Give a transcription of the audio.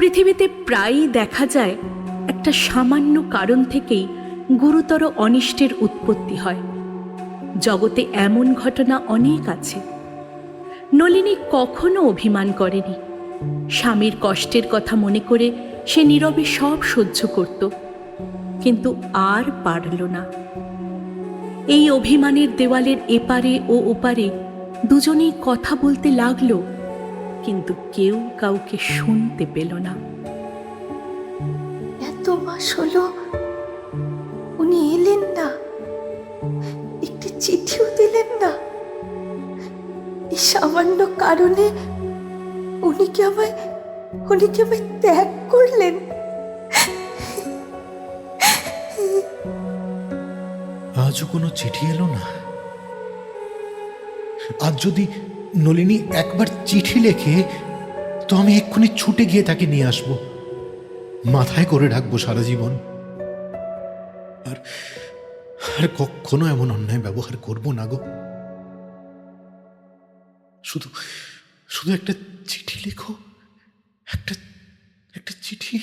পৃথিবীতে প্রায়ই দেখা যায় একটা সামান্য কারণ থেকেই গুরুতর অনিষ্টের উৎপত্তি হয়। জগতে এমন ঘটনা অনেক আছে। নলিনী কখনো অভিমান করেনি। স্বামীর কষ্টের কথা মনে করে সে নীরবে সব সহ্য করত, কিন্তু আর পারল না। এই অভিমানের দেওয়ালের এপারে ও ওপারে দুজনেই কথা বলতে লাগলো, কিন্তু কেউ কাউকে শুনতে পেল না। এত মাস হলো উনি এলেন না, একটি চিঠিও দিলেন না। এই সামান্য কারণে উনি কি আমায় ত্যাগ করলেন? আজও কোনো চিঠি এলো না। আজ যদি নলিনী একবার চিঠি লেখে, তো আমি এক্ষুনি ছুটে গিয়ে তাকে নিয়ে আসব, মাথায় করে রাখবো সারা জীবন। আর আর কখনো এমন অন্যায় ব্যবহার করব না গো। শুধু শুধু একটা চিঠি লেখো, একটা চিঠি।